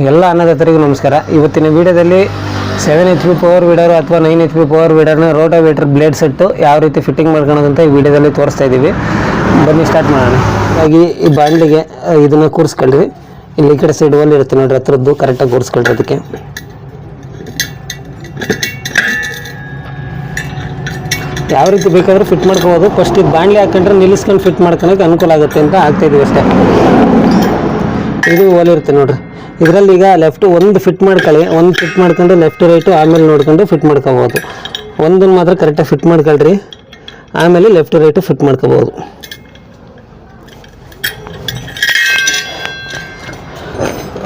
ಎಲ್ಲ ಅನ್ನದಾತರಿಗೂ ನಮಸ್ಕಾರ. ಇವತ್ತಿನ ವಿಡಿಯೋದಲ್ಲಿ 7 HP ಪವರ್ ವೀಡರ್ ಅಥವಾ 9 HP ಪವರ್ ವೀಡರ್ನ ರೋಟಾವೇಟರ್ ಬ್ಲೇಡ್ ಸೆಟ್ಟು ಯಾವ ರೀತಿ ಫಿಟ್ಟಿಂಗ್ ಮಾಡ್ಕೊಳ್ಳೋದಂತ ಈ ವಿಡಿಯೋದಲ್ಲಿ ತೋರಿಸ್ತಾ ಇದ್ದೀವಿ. ಬನ್ನಿ ಸ್ಟಾರ್ಟ್ ಮಾಡೋಣ. ಹಾಗಾಗಿ ಈ ಬಾಂಡ್ಲಿಗೆ ಇದನ್ನು ಕೂರಿಸ್ಕೊಳ್ರಿ. ಇಲ್ಲಿ ಈ ಕಡೆ ಸೈಡ್ ಒಲ್ಲಿ ಇರುತ್ತೆ ನೋಡಿರಿ, ಹತ್ರದ್ದು ಕರೆಕ್ಟಾಗಿ ಕೂರಿಸ್ಕೊಳ್ರಿ. ಅದಕ್ಕೆ ಯಾವ ರೀತಿ ಬೇಕಾದರೂ ಫಿಟ್ ಮಾಡ್ಕೋಬೋದು. ಫಸ್ಟ್ ಇದು ಬಾಂಡ್ಲಿ ಹಾಕೊಂಡ್ರೆ ನಿಲ್ಲಿಸ್ಕೊಂಡು ಫಿಟ್ ಮಾಡ್ಕೊಳಕ್ಕೆ ಅನುಕೂಲ ಆಗುತ್ತೆ ಅಂತ ಆಗ್ತಾಯಿದ್ದೀವಿ ಅಷ್ಟೇ. ಇದು ಒಲೆ ಇರುತ್ತೆ ನೋಡಿರಿ, ಇದರಲ್ಲಿ ಈಗ ಲೆಫ್ಟ್ ಒಂದು ಫಿಟ್ ಮಾಡ್ಕೊಳ್ಳಿ. ಒಂದು ಫಿಟ್ ಮಾಡ್ಕೊಂಡು ಲೆಫ್ಟ್ ರೈಟು ಆಮೇಲೆ ನೋಡ್ಕೊಂಡು ಫಿಟ್ ಮಾಡ್ಕೋಬೋದು. ಒಂದನ್ನು ಮಾತ್ರ ಕರೆಕ್ಟಾಗಿ ಫಿಟ್ ಮಾಡ್ಕೊಳ್ರಿ, ಆಮೇಲೆ ಲೆಫ್ಟ್ ರೈಟು ಫಿಟ್ ಮಾಡ್ಕೋಬೋದು.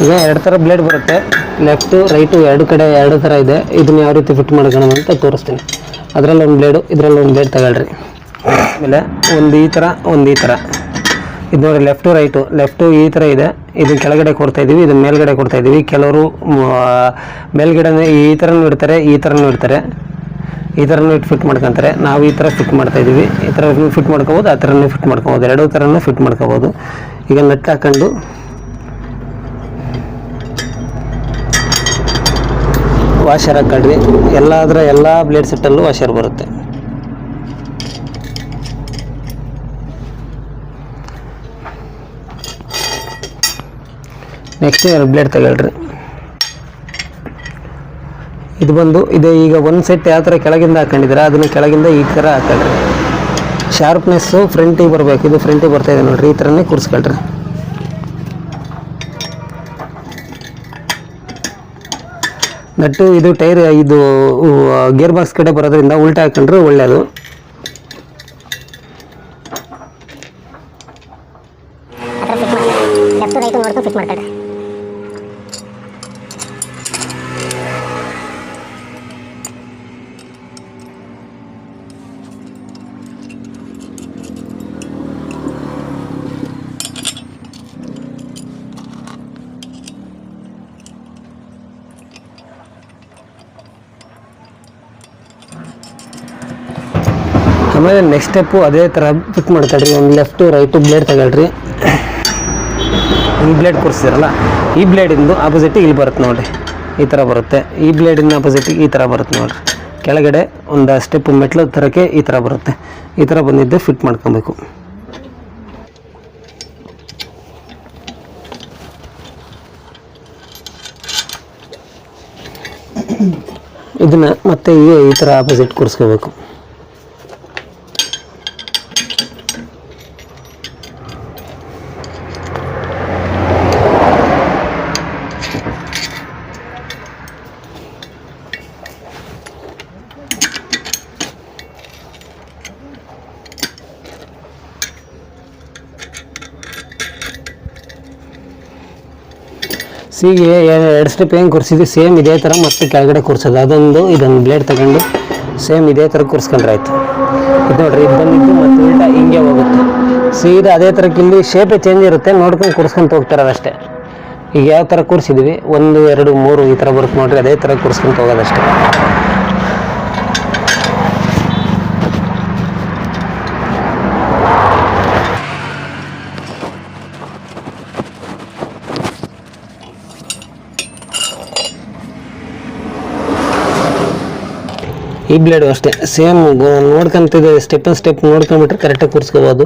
ಈಗ ಎರಡು ಥರ ಬ್ಲೇಡ್ ಬರುತ್ತೆ, ಲೆಫ್ಟು ರೈಟು ಎರಡು ಥರ ಇದೆ. ಇದನ್ನು ಯಾವ ರೀತಿ ಫಿಟ್ ಮಾಡ್ಕೊಳ್ಳೋಣ ಅಂತ ತೋರಿಸ್ತೀನಿ. ಅದರಲ್ಲಿ ಒಂದು ಬ್ಲೇಡು, ಇದರಲ್ಲಿ ಒಂದು ಬ್ಲೇಡ್ ತಗೊಳ್ರಿ. ಆಮೇಲೆ ಒಂದು ಈ ಥರ, ಒಂದು ಈ ಥರ. ಇದು ನೋಡಿ ಲೆಫ್ಟು ರೈಟು. ಲೆಫ್ಟು ಈ ಥರ ಇದೆ, ಇದು ಕೆಳಗಡೆ ಕೊಡ್ತಾಯಿದ್ದೀವಿ, ಇದು ಮೇಲ್ಗಡೆ ಕೊಡ್ತಾಯಿದ್ದೀವಿ. ಕೆಲವರು ಮೇಲ್ಗಡೆ ಈ ಥರನೂ ಇಡ್ತಾರೆ, ಈ ಥರನೂ ಇಡ್ತಾರೆ, ಈ ಥರನೂ ಇಟ್ಟು ಫಿಟ್ ಮಾಡ್ಕೊತಾರೆ. ನಾವು ಈ ಥರ ಫಿಟ್ ಮಾಡ್ತಾಯಿದ್ದೀವಿ. ಈ ಥರ ಫಿಟ್ ಮಾಡ್ಕೋಬೋದು, ಆ ಥರನೂ ಫಿಟ್ ಮಾಡ್ಕೋಬೋದು, ಎರಡೂ ಥರನೂ ಫಿಟ್ ಮಾಡ್ಕೋಬೋದು. ಈಗ ನಟ್ ಹಾಕೊಂಡು ವಾಷರ್ ಹಾಕೊಳ್ರಿ. ಎಲ್ಲ ಬ್ಲೇಡ್ ಸೆಟ್ಟಲ್ಲೂ ವಾಷರ್ ಬರುತ್ತೆ. ನೆಕ್ಸ್ಟ್ ಎರಡು ಬ್ಲೇಡ್ ತಗೊಳ್ರಿ. ಇದು ಬಂದು ಇದೆ. ಈಗ ಒಂದು ಸೆಟ್ ಯಾವ ಥರ ಕೆಳಗಿಂದ ಹಾಕೊಂಡಿದ್ದೀರ ಅದನ್ನು ಕೆಳಗಿಂದ ಈ ಥರ ಹಾಕೊಳ್ರಿ. ಶಾರ್ಪ್ನೆಸ್ಸು ಫ್ರಂಟಿಗೆ ಬರಬೇಕು. ಇದು ಫ್ರಂಟಿಗೆ ಬರ್ತಾಯಿದೆ ನೋಡಿರಿ, ಈ ಥರನೇ ಕೂರಿಸ್ಕೊಳ್ರಿ. ನಟ್ಟು ಇದು ಟೈರ್, ಇದು ಗೇರ್ ಬಾಕ್ಸ್ ಕಡೆ ಬರೋದ್ರಿಂದ ಉಲ್ಟಾ ಹಾಕೊಂಡ್ರೆ ಒಳ್ಳೆಯದು. ಆಮೇಲೆ ನೆಕ್ಸ್ಟ್ ಸ್ಟೆಪ್ಪು ಅದೇ ಥರ ಫಿಟ್ ಮಾಡ್ಕೊಳ್ರಿ. ಒಂದು ಲೆಫ್ಟು ರೈಟು ಬ್ಲೇಡ್ ತಗೊಳ್ರಿ. ಈ ಬ್ಲೇಡ್ ಕೂರಿಸ್ತೀರಲ್ಲ, ಈ ಬ್ಲೇಡಿಂದು ಆಪೋಸಿಟಿಗೆ ಇಲ್ಲಿ ಬರುತ್ತೆ ನೋಡಿರಿ, ಈ ಥರ ಬರುತ್ತೆ. ಈ ಬ್ಲೇಡಿನ ಆಪೋಸಿಟಿಗೆ ಈ ಥರ ಬರುತ್ತೆ ನೋಡಿರಿ. ಕೆಳಗಡೆ ಒಂದು ಸ್ಟೆಪ್ಪು ಮೆಟ್ಲು ಥರಕ್ಕೆ ಈ ಥರ ಬರುತ್ತೆ. ಈ ಥರ ಬಂದಿದ್ದು ಫಿಟ್ ಮಾಡ್ಕೊಬೇಕು. ಇದನ್ನು ಮತ್ತೆ ಈ ಥರ ಆಪೋಸಿಟ್ ಕೂರಿಸ್ಕೋಬೇಕು. ಸೀಗೆ ಎರಡು ಸ್ಟೆಪ್ ಹೆಂಗೆ ಕೂರಿಸಿದ್ವಿ ಸೇಮ್ ಇದೇ ಥರ ಮತ್ತೆ ಕೆಳಗಡೆ ಕೂರಿಸೋದು. ಇದೊಂದು ಬ್ಲೇಡ್ ತಗೊಂಡು ಸೇಮ್ ಇದೇ ಥರ ಕೂರಿಸ್ಕೊಂಡ್ರೆ ಆಯಿತು. ಇದು ನೋಡಿರಿ, ಇದು ಬಂದಿದ್ದು ಮತ್ತು ಉಲ್ಟಾ ಹಿಂಗೆ ಹೋಗುತ್ತೆ. ಸೀದಾ ಅದೇ ಥರಕ್ಕೆ ಇಲ್ಲಿ ಶೇಪೇ ಚೇಂಜ್ ಇರುತ್ತೆ, ನೋಡ್ಕೊಂಡು ಕೂರಿಸ್ಕೊಂತ ಹೋಗ್ತಾರೆ ಅಷ್ಟೇ. ಈಗ ಯಾವ ಥರ ಕೂರಿಸಿದ್ವಿ 1 2 3 ಈ ಥರ ಬರುತ್ತೆ ನೋಡಿರಿ, ಅದೇ ಥರ ಕೂರಿಸ್ಕೊಂತ ಹೋಗೋದಷ್ಟೇ. ಈ ಬ್ಲೇಡು ಅಷ್ಟೇ ಸೇಮ್ ನೋಡ್ಕೊಂತಿದೆ, ಸ್ಟೆಪ್ ನೋಡ್ಕೊಂಬಿಟ್ರೆ ಕರೆಕ್ಟಾಗಿ ಕೂರಿಸ್ಕೋಬೋದು.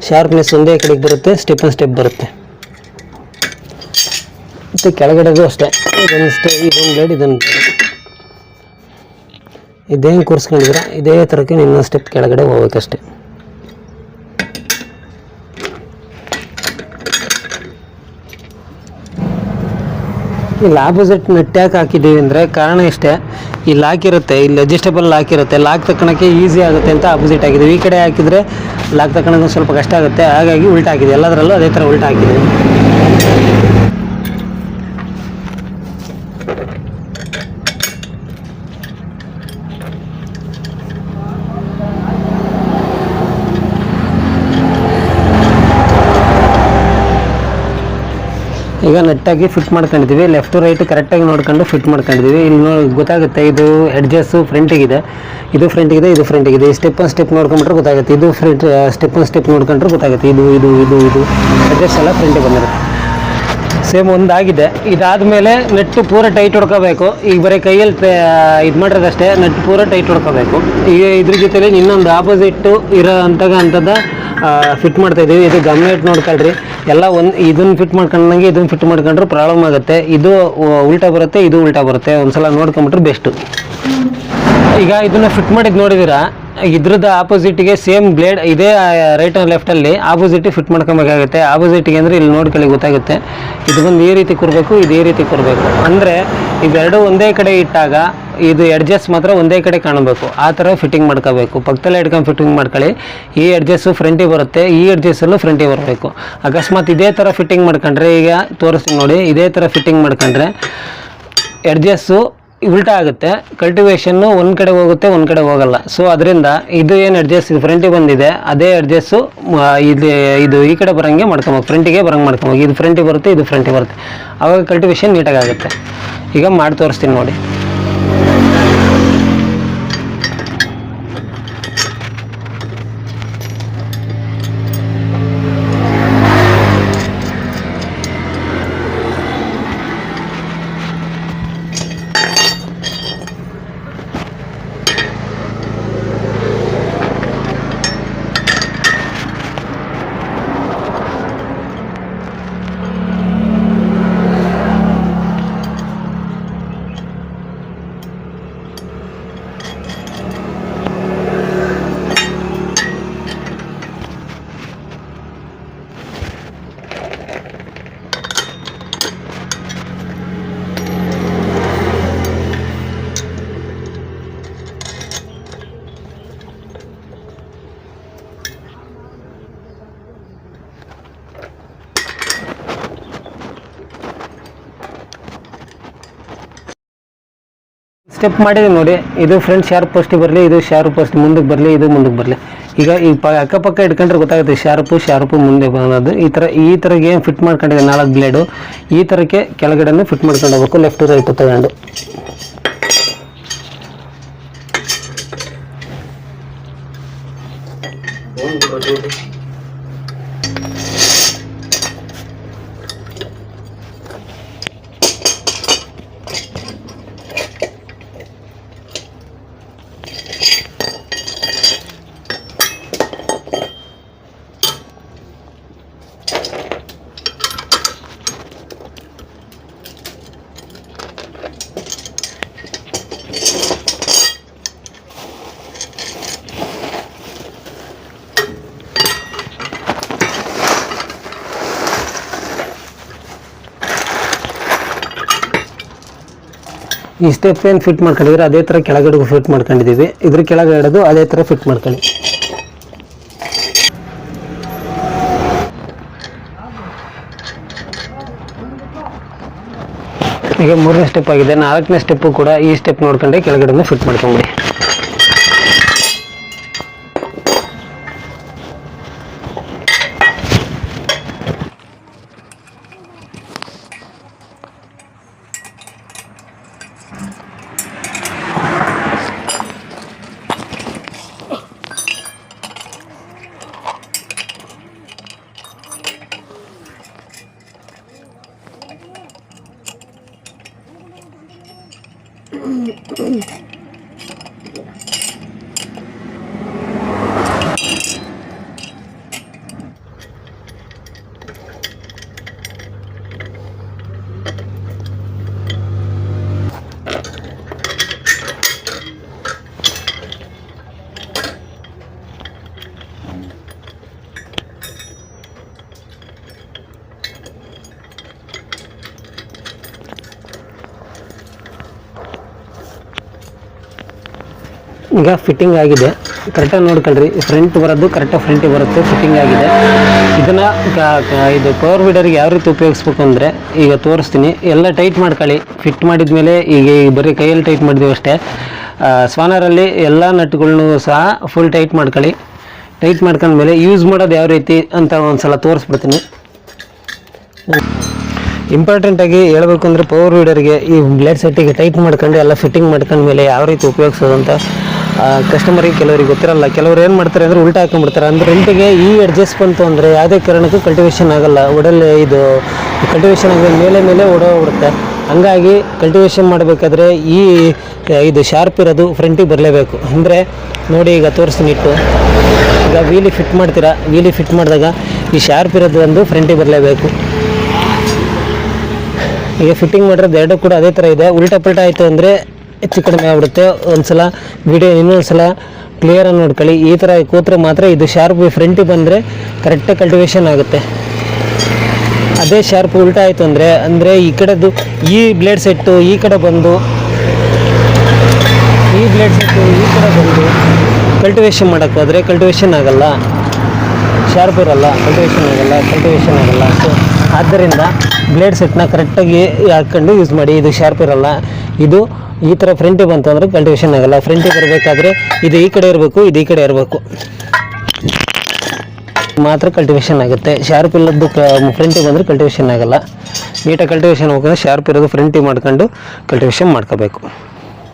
ಶಾರ್ಪ್ನೆಸ್ ಒಂದೇ ಕಡೆಗೆ ಬರುತ್ತೆ, ಸ್ಟೆಪ್ ಬರುತ್ತೆ. ಮತ್ತು ಕೆಳಗಡೆದು ಅಷ್ಟೇ, ಇದೊಂದು ಬ್ಲೇಡ್, ಇದೇನು ಕೂರಿಸ್ಕೊಂಡಿದ್ರೆ ಇದೇ ಥರಕ್ಕೆ ಇನ್ನೊಂದು ಸ್ಟೆಪ್ ಕೆಳಗಡೆ ಹೋಗ್ಬೇಕಷ್ಟೆ. ಇಲ್ಲಿ ಆಪೋಸಿಟ್ ನಟ್ ಯಾಕೆ ಹಾಕಿದ್ದೀವಿ ಅಂದರೆ ಕಾರಣ ಇಷ್ಟೇ. ಇಲ್ಲಿ ಹಾಕಿರುತ್ತೆ, ಇಲ್ಲಿ ಅಡ್ಜಸ್ಟಬಲ್ ಲಾಕ್ ಇರುತ್ತೆ, ಲಾಕ್ ತಗೊಳಕ್ಕೆ ಈಸಿ ಆಗುತ್ತೆ ಅಂತ ಆಪೋಸಿಟ್ ಹಾಕಿದ್ದೀವಿ. ಈ ಕಡೆ ಹಾಕಿದರೆ ಲಾಕ್ ತಗೊಳಕ್ಕೆ ಸ್ವಲ್ಪ ಕಷ್ಟ ಆಗುತ್ತೆ, ಹಾಗಾಗಿ ಉಲ್ಟಾ ಹಾಕಿದ್ದೀವಿ. ಎಲ್ಲದರಲ್ಲೂ ಅದೇ ಥರ ಉಲ್ಟಾ ಹಾಕಿದ್ದೀವಿ. ಈಗ ನೆಟ್ಟಾಗಿ ಫಿಟ್ ಮಾಡ್ಕೊಂಡಿದ್ದೀವಿ. ಲೆಫ್ಟ್ ರೈಟ್ ಕರೆಕ್ಟಾಗಿ ನೋಡ್ಕೊಂಡು ಫಿಟ್ ಮಾಡ್ಕೊಂಡಿದ್ದೀವಿ. ಇಲ್ಲಿ ಗೊತ್ತಾಗುತ್ತೆ, ಇದು ಎಡ್ಜಸ್ಸು ಫ್ರಂಟಿಗಿದೆ, ಇದು ಫ್ರಂಟಿಗಿದೆ, ಇದು ಫ್ರಂಟಿಗಿದೆ. ಸ್ಟೆಪ್ ನೋಡ್ಕೊಂಡ್ಬಿಟ್ರೆ ಗೊತ್ತಾಗುತ್ತೆ. ಇದು ಸ್ಟೆಪ್ ನೋಡ್ಕೊಂಡ್ರೆ ಗೊತ್ತಾಗುತ್ತೆ. ಇದು ಎಡ್ಜಸ್ ಎಲ್ಲ ಫ್ರಂಟಿಗೆ ಬಂದಿರುತ್ತೆ. ಸೇಮ್ ಒಂದಾಗಿದೆ. ಇದಾದಮೇಲೆ ನೆಟ್ಟು ಪೂರ ಟೈಟ್ ಹೊಡ್ಕೋಬೇಕು. ಈಗ ಬರೀ ಕೈಯಲ್ಲಿ ಇದು ಮಾಡಿರೋದಷ್ಟೇ, ನೆಟ್ ಪೂರ ಟೈಟ್ ಹೊಡ್ಕೋಬೇಕು. ಈಗ ಇದ್ರ ಜೊತೆಲಿ ಇನ್ನೊಂದು ಆಪೋಸಿಟ್ಟು ಇರೋ ಅಂಥದ್ದು ಫಿಟ್ ಮಾಡ್ತಾಯಿದ್ದೀವಿ. ಇದು ಗಮನ ಇಟ್ಟು ನೋಡ್ಕೊಳ್ರಿ. ಎಲ್ಲ ಇದನ್ನು ಫಿಟ್ ಮಾಡ್ಕೊಂಡಂಗೆ ಇದನ್ನು ಫಿಟ್ ಮಾಡ್ಕೊಂಡ್ರೆ ಪ್ರಾಬ್ಲಮ್ ಆಗುತ್ತೆ. ಇದು ಉಲ್ಟಾ ಬರುತ್ತೆ, ಇದು ಉಲ್ಟಾ ಬರುತ್ತೆ. ಒಂದ್ಸಲ ನೋಡ್ಕೊಂಬಿಟ್ರೆ ಬೆಸ್ಟು. ಈಗ ಇದನ್ನು ಫಿಟ್ ಮಾಡಿದ್ದು ನೋಡಿದ್ದೀರಾ, ಇದ್ರದ್ದು ಆಪೋಸಿಟಿಗೆ ಸೇಮ್ ಬ್ಲೇಡ್ ಇದೇ ರೈಟ್ ಆ್ಯಂಡ್ ಲೆಫ್ಟಲ್ಲಿ ಆಪೋಸಿಟಿಗೆ ಫಿಟ್ ಮಾಡ್ಕೊಬೇಕಾಗುತ್ತೆ. ಆಪೋಸಿಟಿಗೆ ಅಂದರೆ ಇಲ್ಲಿ ನೋಡ್ಕೊಳ್ಳಿ ಗೊತ್ತಾಗುತ್ತೆ. ಇದು ಬಂದು ಈ ರೀತಿ ಕೂರಬೇಕು, ಇದು ಈ ರೀತಿ ಕೂರಬೇಕು. ಅಂದರೆ ಇವೆರಡು ಒಂದೇ ಕಡೆ ಇಟ್ಟಾಗ ಇದು ಎಡ್ಜಸ್ ಮಾತ್ರ ಒಂದೇ ಕಡೆ ಕಾಣಬೇಕು. ಆ ಥರ ಫಿಟ್ಟಿಂಗ್ ಮಾಡ್ಕೋಬೇಕು. ಪಕ್ಕದಲ್ಲೇ ಇಟ್ಕೊಂಡು ಫಿಟ್ಟಿಂಗ್ ಮಾಡ್ಕೊಳ್ಳಿ. ಈ ಎಡ್ಜಸ್ಸು ಫ್ರಂಟಿಗೆ ಬರುತ್ತೆ, ಈ ಎಡ್ಜಸ್ಸಲ್ಲೂ ಫ್ರಂಟಿಗೆ ಬರಬೇಕು. ಅಕಸ್ಮಾತ್ ಇದೇ ಥರ ಫಿಟ್ಟಿಂಗ್ ಮಾಡ್ಕೊಂಡ್ರೆ, ಈಗ ತೋರಿಸ್ತೀನಿ ನೋಡಿ, ಇದೇ ಥರ ಫಿಟ್ಟಿಂಗ್ ಮಾಡ್ಕೊಂಡ್ರೆ ಎಡ್ಜಸ್ಸು ಉಲ್ಟಾ ಆಗುತ್ತೆ. ಕಲ್ಟಿವೇಷನ್ನು ಒಂದು ಕಡೆ ಹೋಗುತ್ತೆ, ಒಂದು ಕಡೆ ಹೋಗಲ್ಲ. ಸೊ ಅದರಿಂದ ಇದು ಏನು ಅಡ್ಜಸ್ಟ್ ಇದು ಫ್ರಂಟಿಗೆ ಬಂದಿದೆ, ಅದೇ ಅಡ್ಜಸ್ಟು ಇದು ಈ ಕಡೆ ಬರೋಂಗೆ ಮಾಡ್ಕೊಬೇಕು, ಫ್ರಂಟಿಗೆ ಬರೋಂಗೆ ಮಾಡ್ಕೊಬೇಕು. ಇದು ಫ್ರಂಟಿಗೆ ಬರುತ್ತೆ, ಇದು ಫ್ರಂಟಿಗೆ ಬರುತ್ತೆ. ಆವಾಗ ಕಲ್ಟಿವೇಷನ್ ನೀಟಾಗಿ ಆಗುತ್ತೆ. ಈಗ ಮಾಡಿ ತೋರಿಸ್ತೀನಿ ನೋಡಿ. ಸ್ಟೆಪ್ ಮಾಡಿದೆ ನೋಡಿ. ಇದು ಫ್ರಂಟ್ ಶಾರ್ಪ್ ಫಸ್ಟಿಗೆ ಬರಲಿ, ಇದು ಶಾರ್ಪ್ ಫಸ್ಟ್ ಮುಂದಕ್ಕೆ ಬರಲಿ, ಇದು ಮುಂದಕ್ಕೆ ಬರಲಿ. ಈಗ ಈ ಅಕ್ಕಪಕ್ಕ ಇಟ್ಕೊಂಡ್ರೆ ಗೊತ್ತಾಗುತ್ತೆ ಶಾರ್ಪು ಮುಂದೆ ಬರೋದು. ಈ ಥರಗೆ ಏನು ಫಿಟ್ ಮಾಡ್ಕೊಂಡಿದೆ 4 ಬ್ಲೇಡು, ಈ ಥರಕ್ಕೆ ಕೆಳಗಡೆನೂ ಫಿಟ್ ಮಾಡ್ಕೊಂಡು ಹೋಗ್ಬೇಕು. ಲೆಫ್ಟ್ ರೈಟ್ ತಗೊಂಡು ಈ ಸ್ಟೆಪ್ ಏನು ಫಿಟ್ ಮಾಡ್ಕೊಂಡಿದ್ರೆ ಅದೇ ಥರ ಕೆಳಗಡೆಗೂ ಫಿಟ್ ಮಾಡ್ಕೊಂಡಿದ್ದೀವಿ. ಇದ್ರ ಕೆಳಗಡೆದು ಅದೇ ಥರ ಫಿಟ್ ಮಾಡ್ಕೊಳ್ಳಿ. ಈಗ 3ನೇ ಸ್ಟೆಪ್ ಆಗಿದೆ. 4ನೇ ಸ್ಟೆಪ್ಪು ಕೂಡ ಈ ಸ್ಟೆಪ್ ನೋಡ್ಕೊಂಡೆ ಕೆಳಗಡೆನೂ ಫಿಟ್ ಮಾಡ್ಕೊಂಬಿಡಿ. ಈಗ ಫಿಟ್ಟಿಂಗ್ ಆಗಿದೆ. ಕರೆಕ್ಟಾಗಿ ನೋಡ್ಕೊಳ್ರಿ. ಫ್ರಂಟ್ ಬರೋದು ಕರೆಕ್ಟಾಗಿ ಫ್ರಂಟಿಗೆ ಬರುತ್ತೆ, ಫಿಟ್ಟಿಂಗ್ ಆಗಿದೆ. ಇದನ್ನು ಇದು ಪವರ್ ವೀಡರ್ಗೆ ಯಾವ ರೀತಿ ಉಪಯೋಗಿಸ್ಬೇಕು ಅಂದರೆ ಈಗ ತೋರಿಸ್ತೀನಿ. ಎಲ್ಲ ಟೈಟ್ ಮಾಡ್ಕೊಳ್ಳಿ. ಫಿಟ್ ಮಾಡಿದ ಮೇಲೆ ಈಗ ಬರೀ ಕೈಯಲ್ಲಿ ಟೈಟ್ ಮಾಡಿದ್ದೀವಿ ಅಷ್ಟೇ. ಸ್ಪಾನರಲ್ಲಿ ಎಲ್ಲ ನಟ್ಗಳನ್ನೂ ಸಹ ಫುಲ್ ಟೈಟ್ ಮಾಡ್ಕೊಳ್ಳಿ. ಟೈಟ್ ಮಾಡ್ಕೊಂಡ್ಮೇಲೆ ಯೂಸ್ ಮಾಡೋದು ಯಾವ ರೀತಿ ಅಂತ ಒಂದು ಸಲ ತೋರಿಸ್ಬಿಡ್ತೀನಿ. ಇಂಪಾರ್ಟೆಂಟಾಗಿ ಹೇಳಬೇಕು ಅಂದರೆ ಪವರ್ ವೀಡರ್ಗೆ ಈ ಬ್ಲೇಡ್ ಸೆಟ್ಟಿಗೆ ಟೈಟ್ ಮಾಡ್ಕೊಂಡು ಎಲ್ಲ ಫಿಟ್ಟಿಂಗ್ ಮಾಡ್ಕೊಂಡ್ಮೇಲೆ ಯಾವ ರೀತಿ ಉಪಯೋಗಿಸೋದು ಅಂತ ಕಸ್ಟಮರಿಗೆ ಕೆಲವರಿಗೆ ಗೊತ್ತಿರಲ್ಲ. ಕೆಲವ್ರು ಏನು ಮಾಡ್ತಾರೆ ಅಂದರೆ ಉಲ್ಟಾ ಹಾಕೊಂಡ್ಬಿಡ್ತಾರೆ. ಅಂದರೆ ಫ್ರಂಟಿಗೆ ಈ ಅಡ್ಜಸ್ಟ್ ಬಂತು ಅಂದರೆ ಯಾವುದೇ ಕಾರಣಕ್ಕೂ ಕಲ್ಟಿವೇಷನ್ ಆಗಲ್ಲ. ಒಡಲ್ಲಿ ಇದು ಕಲ್ಟಿವೇಷನ್ ಆಗಿ ಮೇಲೆ ಓಡೋಗ್ಬಿಡುತ್ತೆ. ಹಂಗಾಗಿ ಕಲ್ಟಿವೇಷನ್ ಮಾಡಬೇಕಾದ್ರೆ ಇದು ಶಾರ್ಪ್ ಇರೋದು ಫ್ರಂಟಿಗೆ ಬರಲೇಬೇಕು. ಅಂದರೆ ನೋಡಿ, ಈಗ ತೋರಿಸ್ತೀನಿ ಇಟ್ಟು. ಈಗ ವೀಲಿ ಫಿಟ್ ಮಾಡ್ತೀರಾ, ವೀಲಿ ಫಿಟ್ ಮಾಡಿದಾಗ ಈ ಶಾರ್ಪ್ ಇರೋದು ಒಂದು ಫ್ರಂಟಿಗೆ ಬರಲೇಬೇಕು. ಈಗ ಫಿಟ್ಟಿಂಗ್ ಮಾಡಿರೋದು ಎರಡು ಕೂಡ ಅದೇ ಥರ ಇದೆ. ಉಲ್ಟಾ ಪಲ್ಟಾ ಆಯಿತು ಅಂದರೆ ಹೆಚ್ಚು ಕಡಿಮೆ ಆಗ್ಬಿಡುತ್ತೆ. ಒಂದ್ಸಲ ವಿಡಿಯೋ ಇನ್ನೊಂದ್ಸಲ ಕ್ಲಿಯರಾಗಿ ನೋಡ್ಕೊಳ್ಳಿ. ಈ ಥರ ಕೂತ್ರೆ ಮಾತ್ರ ಇದು ಶಾರ್ಪ್ ಫ್ರಂಟಿಗೆ ಬಂದರೆ ಕರೆಕ್ಟಾಗಿ ಕಲ್ಟಿವೇಷನ್ ಆಗುತ್ತೆ. ಅದೇ ಶಾರ್ಪ್ ಉಲ್ಟಾ ಆಯಿತು ಅಂದರೆ ಈ ಕಡೆದು ಈ ಬ್ಲೇಡ್ ಸೆಟ್ಟು ಈ ಕಡೆ ಬಂದು ಈ ಬ್ಲೇಡ್ ಸೆಟ್ಟು ಈ ಕಡೆ ಬಂದು ಕಲ್ಟಿವೇಷನ್ ಮಾಡೋಕ್ಕೆ ಹೋದರೆ ಕಲ್ಟಿವೇಷನ್ ಆಗಲ್ಲ, ಶಾರ್ಪ್ ಇರಲ್ಲ, ಕಲ್ಟಿವೇಷನ್ ಆಗಲ್ಲ. ಸೊ ಆದ್ದರಿಂದ ಬ್ಲೇಡ್ ಸೆಟ್ನ ಕರೆಕ್ಟಾಗಿ ಹಾಕ್ಕೊಂಡು ಯೂಸ್ ಮಾಡಿ. ಇದು ಶಾರ್ಪ್ ಇರಲ್ಲ. ಇದು ಈ ಥರ ಫ್ರಂಟಿಗೆ ಬಂತು ಅಂದರೆ ಕಲ್ಟಿವೇಷನ್ ಆಗಲ್ಲ. ಫ್ರಂಟಿಗೆ ಬರಬೇಕಾದ್ರೆ ಇದು ಈ ಕಡೆ ಇರಬೇಕು, ಇದು ಈ ಕಡೆ ಇರಬೇಕು, ಮಾತ್ರ ಕಲ್ಟಿವೇಷನ್ ಆಗುತ್ತೆ. ಶಾರ್ಪ್ ಇಲ್ಲದ್ದು ಫ್ರಂಟಿಗೆ ಬಂದರೆ ಕಲ್ಟಿವೇಷನ್ ಆಗಲ್ಲ. ನೀಟಾಗಿ ಕಲ್ಟಿವೇಷನ್ ಹೋಗೋದ್ರೆ ಶಾರ್ಪ್ ಇರೋದು ಫ್ರಂಟಿಗೆ ಮಾಡ್ಕೊಂಡು ಕಲ್ಟಿವೇಷನ್ ಮಾಡ್ಕೋಬೇಕು.